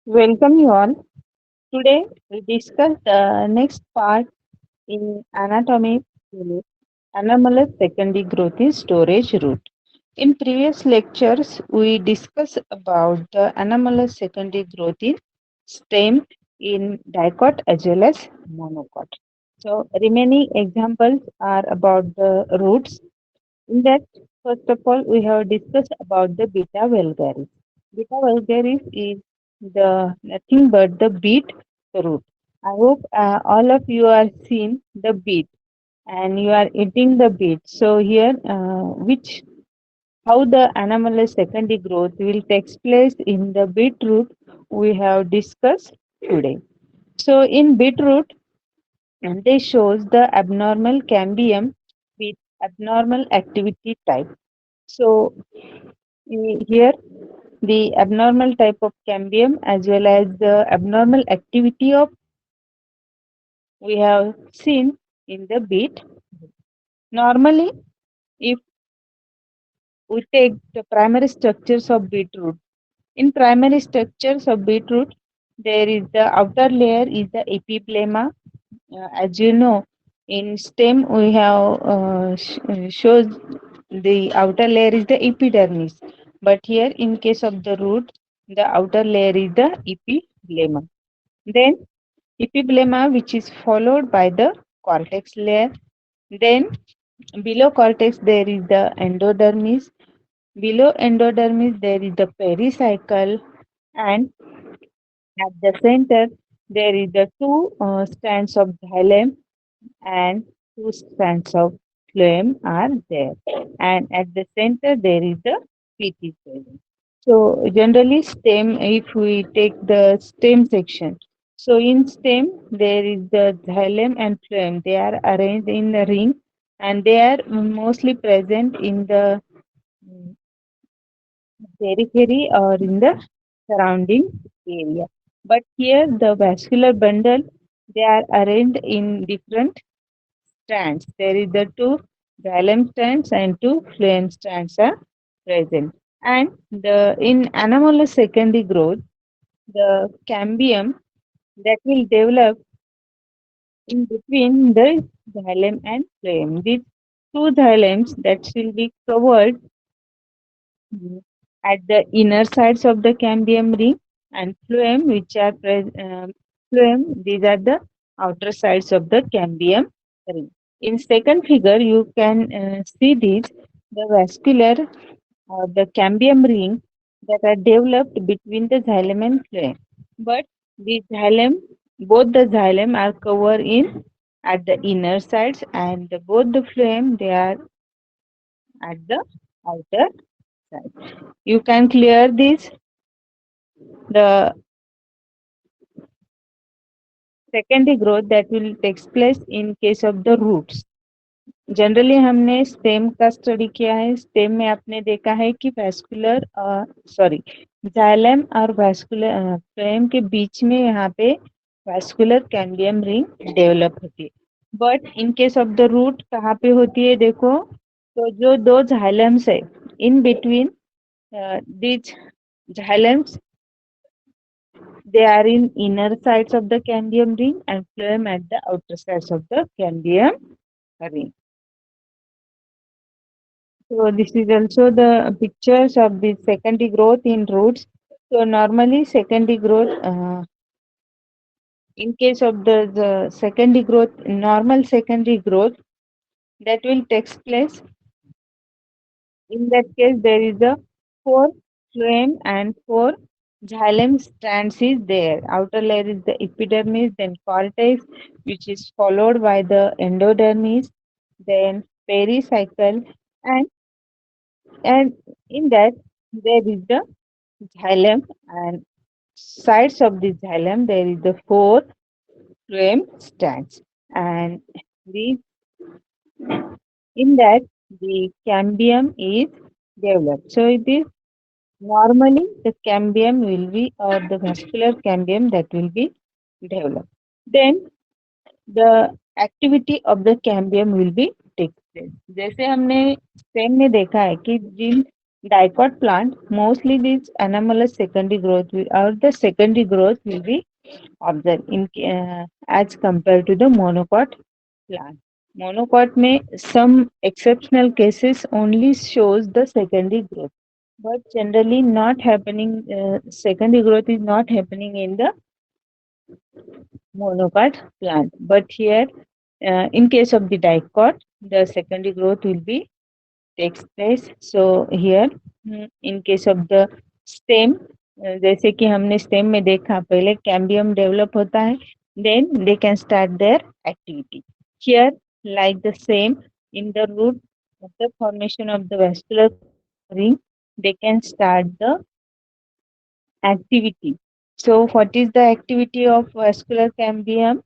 Welcome you all. Today we discuss the next part in anatomy unit, anomalous secondary growth in storage root. In previous lectures, we discussed about the anomalous secondary growth in stem in dicot as well as monocot. So remaining examples are about the roots. In that, first of all, we have discussed about the beta vulgaris. Beta vulgaris is the nothing but the beet root. I hope all of you are seeing the beet and you are eating the beet. So here, which how the anomalous secondary growth will take place in the beetroot we have discussed today. So in beetroot, and they shows the abnormal cambium with abnormal activity type. So here the abnormal type of cambium as well as the abnormal activity of we have seen in the beet. Normally, if we take the primary structures of beetroot, in primary structures of beetroot, there is the outer layer is the epiblema. As you know, in stem we have shows the outer layer is the epidermis, but here in case of the root, the outer layer is the epiblema. Then epiblema, which is followed by the cortex layer. Then below cortex there is the endodermis. Below endodermis there is the pericycle, and at the center there is the two strands of xylem and two strands of phloem are there. And at the center there is the PT cell. So generally stem, if we take the stem section, so in stem there is the xylem and phloem. They are arranged in a ring and they are mostly present in the mm, periphery or in the surrounding area. But here the vascular bundle, they are arranged in different strands. There is the two xylem strands and two phloem strands are present. And the in anomalous secondary growth, the cambium that will develop in between the xylem and phloem. These two xylems that will be covered at the inner sides of the cambium ring, and phloem which are phloem, these are the outer sides of the cambium ring. In second figure you can see these the vascular or the cambium ring that are developed between the xylem and phloem, but the xylem, both the xylem are covered in at the inner sides, and both the phloem they are at the outer side. You can clear this. The secondary growth that will take place in case of the roots. Generally हमने stem का study किया है. Stem में आपने देखा है कि vascular sorry xylem और वैस्कुलर फ्लेम के बीच में यहाँ पे वैस्कुलर कैम्बियम रिंग डेवलप होती है. But in case of the root कहाँ पे होती है देखो, तो जो दो जाइलम्स है in between this xylems, they are in inner sides of the cambium ring and phloem at the outer sides of the cambium ring. So this is also the pictures of the secondary growth in roots. So normally secondary growth, in case of the secondary growth, normal secondary growth that will take place. In that case, there is a four phloem and four xylem strands is there. Outer layer is the epidermis, then cortex, which is followed by the endodermis, then pericycle, and and in that there is the xylem, and sides of the xylem there is the four phloem strands, and the in that the cambium is developed. So it is normally the cambium will be, or the vascular cambium that will be developed. Then the activity of the cambium will be take place. जैसे हमने stem में देखा है कि जिन dicot plant, mostly this anomalous secondary growth or the secondary growth will be observed as compared to the monocot plant. Monocot may some exceptional cases only shows the secondary growth, but generally not happening. Secondary growth is not happening in the monocot plant. But here, in case of the dicot, the secondary growth will be takes place. So here, in case of the stem, जैसे कि हमने stem में देखा पहले cambium develop होता है, then they can start their activity. Here, like the same in the root of the formation of the vascular ring, they can start the activity. So, what is the activity of vascular cambium?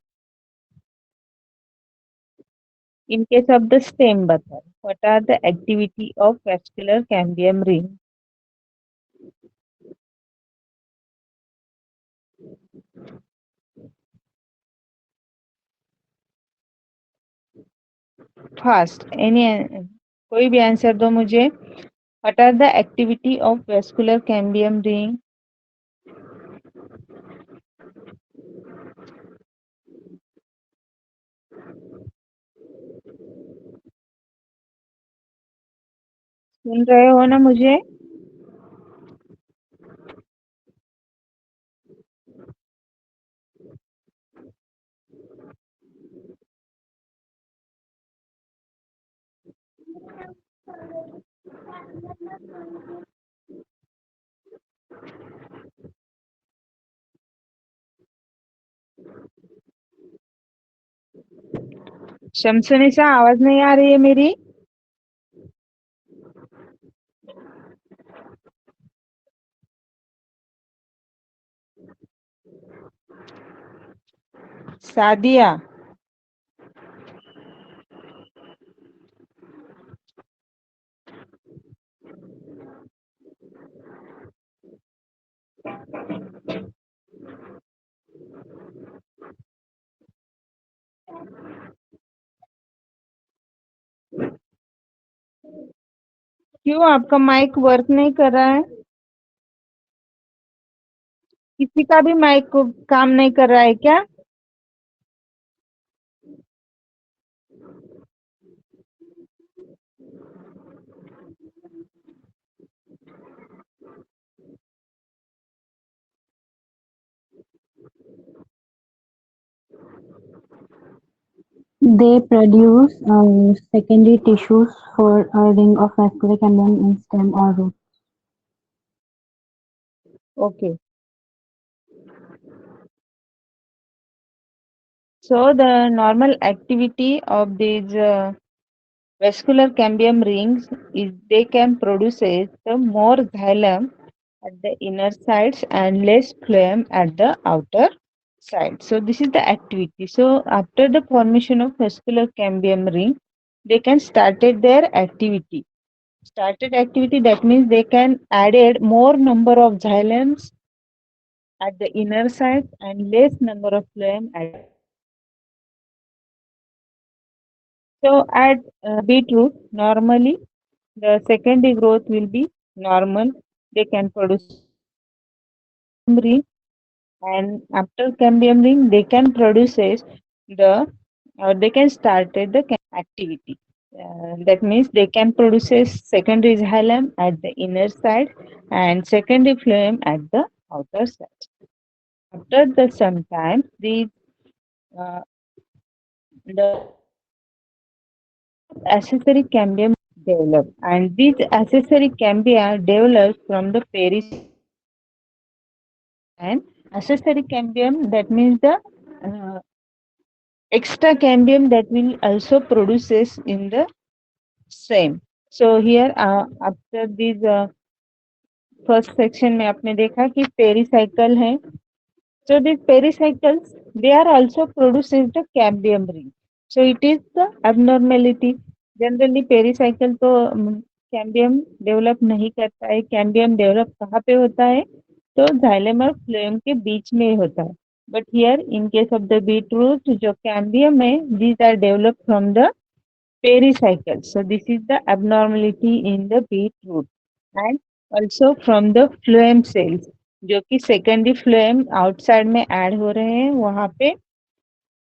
In case of the stem बताओ, what are the activity of vascular cambium ring? Fast. कोई भी answer दो मुझे. What are the activity of vascular cambium ring? सुन रहे हो ना मुझे? शमसुनिसा आवाज नहीं आ रही है मेरी. सादिया. क्यों आपका माइक वर्क नहीं कर रहा है? किसी का भी माइक को काम नहीं कर रहा है क्या? They produce secondary tissues for a ring of vascular cambium in stem or root. Okay. So the normal activity of these vascular cambium rings is they can produce the more xylem at the inner sides and less phloem at the outer side. So this is the activity. So after the formation of vascular cambium ring, they can started their activity. Started activity, that means they can added more number of xylems at the inner side and less number of phloem at. So at beetroot, normally the secondary growth will be normal. They can produce ring, and after cambium ring, they can produce the they can start the activity. That means they can produce a secondary xylem at the inner side and secondary phloem at the outer side. After the sometime, the accessory cambium develop, and these accessory cambia develops from the and accessory cambium, that means the uh, extra cambium that will also produces in the same. So here after this first section में आपने देखा कि pericycle है. So these pericycles, they are also produces the cambium ring. So it is the abnormality. Generally pericycle तो cambium develop नहीं करता है. Cambium develop कहाँ पे होता है? तो xylem और phloem के बीच में होता है. But here in case of the beetroot, जो cambium है, these are developed from the pericycle. So this is the abnormality in the beetroot. and also from the phloem cells, जो कि secondary phloem outside में add हो रहे हैं वहाँ पे,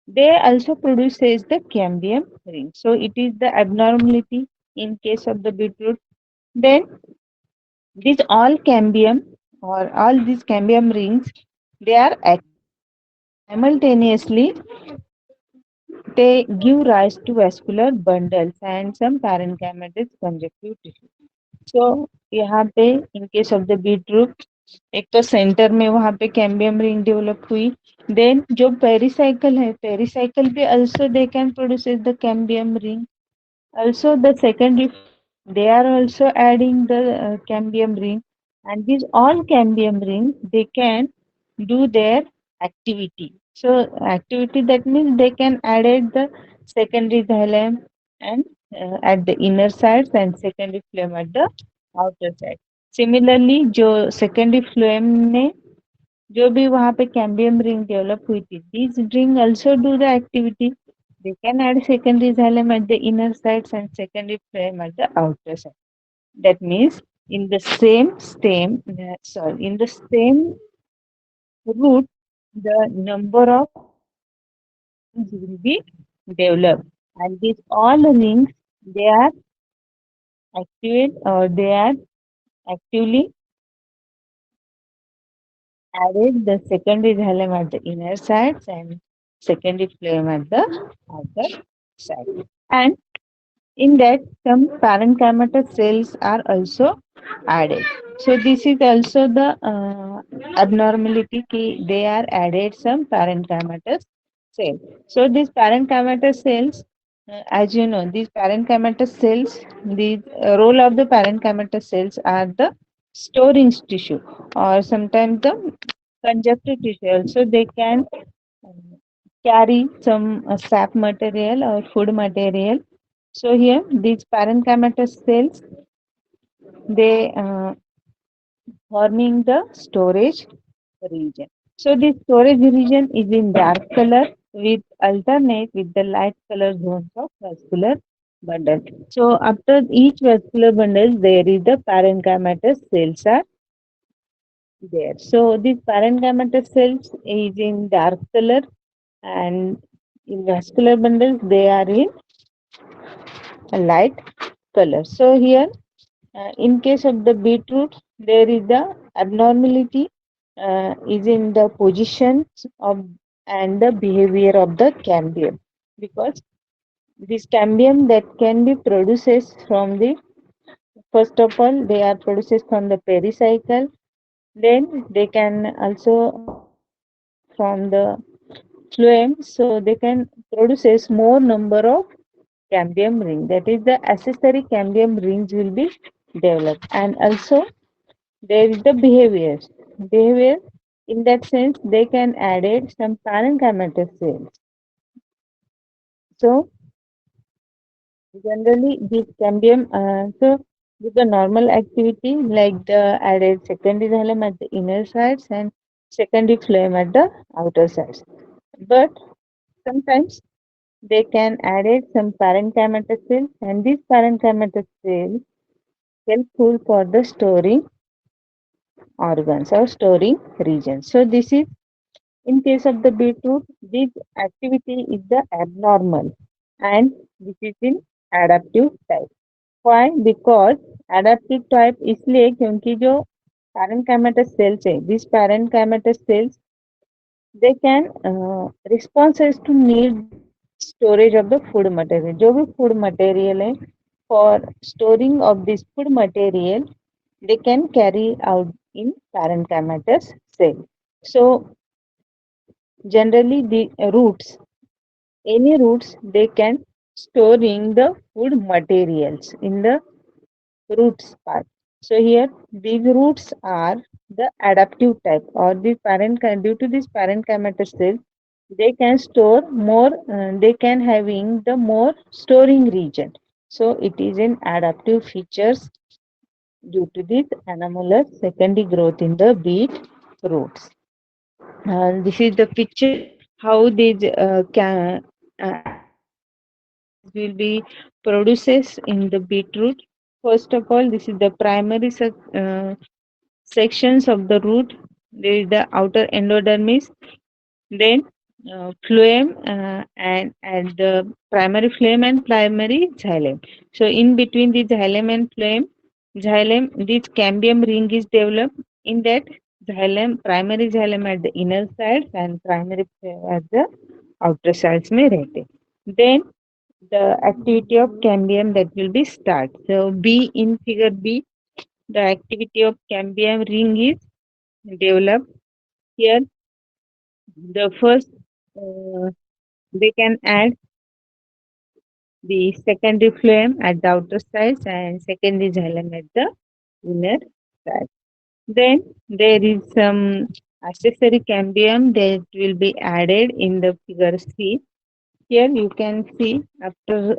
they also produces the cambium ring. So it is the abnormality in case of the beetroot. Then these all cambium or all these cambium rings, they are simultaneously, they give rise to vascular bundles and some parenchymatous conjunctive tissue. So यहाँ पे in case of the beetroot, एक तो centre में वहाँ पे cambium ring develop हुई, then जो pericycle है, पेरिसाइकल भी also they can produce the cambium ring. Also the secondary, they are also adding the cambium ring, and these all cambium rings, they can do their activity. So activity, that means they can add at the secondary xylem and at the inner sides and secondary phloem at the outer side. Similarly, जो secondary phloem ने जो भी वहाँ पे cambium ring develop हुई थी, these ring also do the activity. They can add secondary xylem at the inner sides and secondary phloem at the outer side. That means in the same stem, in the same root, the number of rings will be developed, and these all rings, they are activate or they are actively added the secondary xylem at the inner sides and secondary phloem at the outer side. And in that, some parenchymatous cells are also added. So this is also the abnormality ki they are added some parenchymatous cells. So these parenchymatous cells, as you know, these parenchymatous cells, the role of the parenchymatous cells are the storing tissue or sometimes the conjunctive tissue. Also, they can um, carry some sap material or food material. So here, these parenchymatous cells, they forming the storage region. So this storage region is in dark color with alternate with the light color zones of vascular bundle. So after each vascular bundle, there is the parenchymatous cells are there. So these parenchymatous cells is in dark color, and in vascular bundles they are in a light color. So here, in case of the beetroot, there is the abnormality is in the positions of and the behavior of the cambium, because this cambium that can be produces from the, first of all, they are produced from the pericycle, then they can also from the phloem, so they can produces more number of cambium ring, that is the accessory cambium rings will be developed. And also there is the behavior, in that sense they can added some parenchymatous cells. So generally this cambium, so with the normal activity like the added secondary xylem at the inner sides and secondary phloem at the outer sides, but sometimes they can added some parenchymatous cells, and these parenchymatous cells helpful for the storing organs or storing regions. So this is in case of the beetroot, this activity is the abnormal, and this is in adaptive type. Why? Because adaptive type इसलिए क्योंकि जो parenchymatous cells है, these parenchymatous cells, they can responses to need storage of the food material. जो भी food material है, for storing of this food material, they can carry out in parenchymatous cell. So generally the roots, any roots, they can storing the food materials in the roots part. So here these roots are the adaptive type, or the due to this parenchymatous cells, they can store more, they can having the more storing region. So it is an adaptive features due to this anomalous secondary growth in the beet roots. This is the picture how these will be produces in the beetroot. First of all, this is the primary sections of the root. There is the outer endodermis, then phloem, and the primary phloem and primary xylem. So in between the xylem and xylem, this cambium ring is developed. In that xylem, primary xylem at the inner sides and primary phloem at the outer sides में रहते. Then the activity of cambium that will be start. So B in figure B, the activity of cambium ring is developed. Here the first they can add the secondary phloem at the outer sides and secondary xylem at the inner side. Then there is some accessory cambium that will be added in the figure C. Here you can see after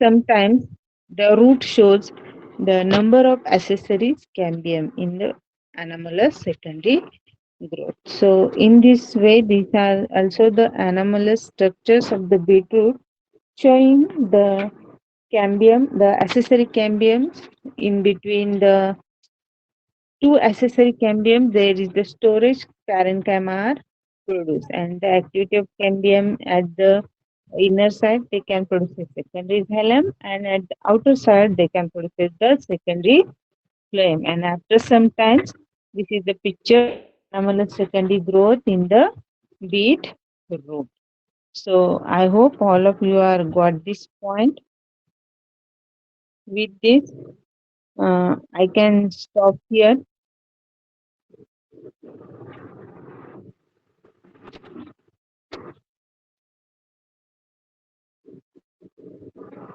some time the root shows the number of accessories cambium in the anomalous secondary growth. So in this way, these are also the anomalous structures of the beetroot showing the cambium, the accessory cambiums in between the two accessory cambium. There is the storage parenchyma are produced, and the activity of cambium at the inner side they can produce a secondary xylem, and at the outer side they can produce the secondary phloem. And after some time, this is the picture anomalous secondary growth in the beet root. So I hope all of you are got this point. With this, I can stop here.